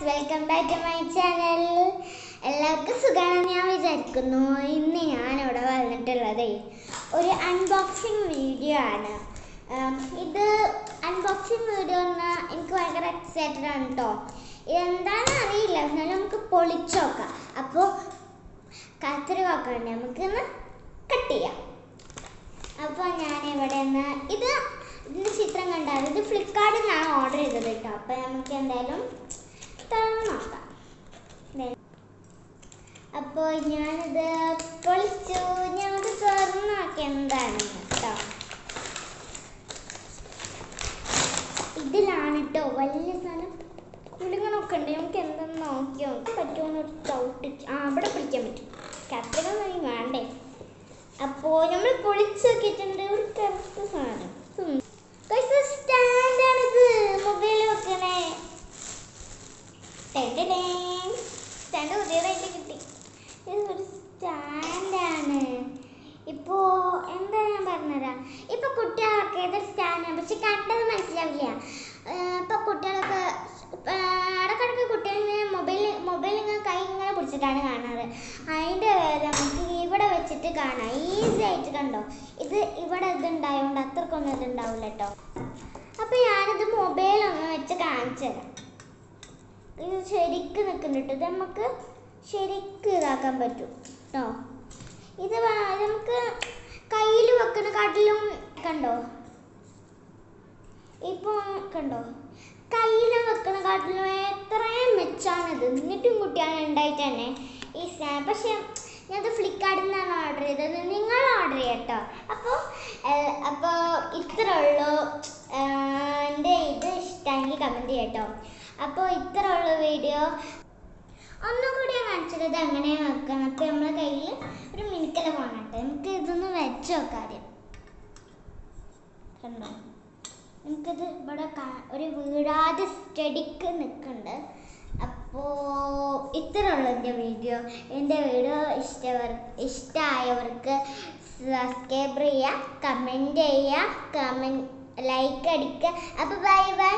Welcome back to my channel. എല്ലാവർക്കും സുഖമാണെന്ന് ഞാൻ വിചാരിക്കുന്നു. ഇന്ന് ഞാനിവിടെ വന്നിട്ടുള്ളത് ഒരു അൺബോക്സിങ് വീഡിയോ ആണ്. ഇത് അൺബോക്സിങ് വീഡിയോ എന്നാൽ എനിക്ക് ഭയങ്കര എക്സൈറ്റഡ് ആണ് കേട്ടോ. ഇതെന്താണെന്ന് അറിയില്ല, എന്നാലും നമുക്ക് പൊളിച്ചു നോക്കാം. അപ്പോൾ കത്തിരി നോക്കണ്ടേ, നമുക്കൊന്ന് കട്ട് ചെയ്യാം. അപ്പോൾ ഞാനിവിടെ നിന്ന് ഇതിൻ്റെ ചിത്രം കണ്ടാൽ ഇത് ഫ്ലിപ്കാർട്ടിൽ നിന്നാണ് ഓർഡർ ചെയ്തത് കേട്ടോ. അപ്പോൾ നമുക്ക് എന്തായാലും തുറന്ന് നോക്കാം. അപ്പോൾ ഞാനിത് പൊളിച്ചു. ഞങ്ങൾക്ക് തുറന്ന് നോക്കാം എന്താണെന്ന് കേട്ടോ. ഇതിലാണ് കേട്ടോ വലിയ സ്ഥലം. കുടുങ്ങണമൊക്കെ ഉണ്ട്. നമുക്ക് എന്തെന്ന് നോക്കിയോ പറ്റുമെന്നൊരു ഡൗട്ട്. അവിടെ പിടിക്കാൻ പറ്റും. കത്തിരിക വേണ്ടേ. അപ്പോൾ നമ്മൾ പൊളിച്ച് നോക്കിയിട്ടുണ്ട്. ഒരു കറുത്ത സാധനം സ്റ്റാൻഡാണിത്, മൊബൈൽ വെക്കണേ. സ്റ്റാൻഡ് പുതിയതായിട്ട് കിട്ടി. ഇത് ഒരു സ്റ്റാൻഡാണ്. ഇപ്പോൾ എന്താ ഞാൻ പറഞ്ഞുതരാം. ഇപ്പോൾ കുട്ടികളൊക്കെ ഇതൊരു സ്റ്റാൻഡാണ്, പക്ഷെ കണ്ടത് മനസ്സിലാവില്ല. ഇപ്പോൾ കുട്ടികളൊക്കെ ഇടയ്ക്കിടയ്ക്ക് കുട്ടികളിങ്ങനെ മൊബൈൽ ഇങ്ങനെ കൈ ഇങ്ങനെ പിടിച്ചിട്ടാണ് കാണാറ്. അതിൻ്റെ നമുക്ക് ഇവിടെ വെച്ചിട്ട് കാണാം, ഈസി ആയിട്ട്. കണ്ടോ, ഇത് ഇവിടെ ഇതുണ്ടായതുകൊണ്ട് അത്രക്കൊന്നും ഇതുണ്ടാവില്ല കേട്ടോ. അപ്പോൾ ഞാനിത് മൊബൈലൊന്ന് വെച്ച് കാണിച്ചു തരാം. ഇത് ശരിക്ക് നിൽക്കുന്നുണ്ട്. ഇത് നമുക്ക് ശരിക്ക് ഇതാക്കാൻ പറ്റും കേട്ടോ. ഇത് നമുക്ക് കയ്യിൽ വെക്കുന്ന കാട്ടിലും കണ്ടോ, ഇപ്പോൾ കണ്ടോ, കയ്യിൽ വെക്കുന്ന കാട്ടിലും എത്രയും മെച്ചാണിത്. എന്നിട്ടും കുട്ടിയാണ് ഉണ്ടായിട്ട് തന്നെ ഈ സ്നാപ്പ്. പക്ഷേ ഞാനത് ഫ്ലിപ്കാർട്ടിൽ നിന്നാണ് ഓർഡർ ചെയ്തത്. നിങ്ങൾ ഓർഡർ ചെയ്യട്ടോ. അപ്പോൾ ഇത്ര ഉള്ളൂ. എൻ്റെ ഇത് ഇഷ്ടമെങ്കിൽ കമൻറ്റ് ചെയ്യട്ടോ. അപ്പോൾ ഇത്ര ഉള്ളൂ വീഡിയോ. ഒന്നും കൂടി ഞാൻ കാണിച്ചത് ഇത് എങ്ങനെയാണ് വെക്കണം. അപ്പോൾ നമ്മളെ കയ്യിൽ ഒരു മിനിക്കല പോകണട്ടെ. നമുക്ക് ഇതൊന്ന് വെച്ച് നോക്കാം ആദ്യം. കണ്ടോ, നമുക്കിത് ഇവിടെ ഒരു വീടാതെ സ്റ്റഡിക്ക് നിൽക്കുന്നുണ്ട്. അപ്പോൾ ഇത്ര ഉള്ളൂ എൻ്റെ വീഡിയോ. എൻ്റെ വീഡിയോ ഇഷ്ടമായവർക്ക് സബ്സ്ക്രൈബ് ചെയ്യുക, കമൻറ്റ് ചെയ്യുക, ലൈക്ക് അടിക്കുക. അപ്പോൾ ബൈ ബൈ.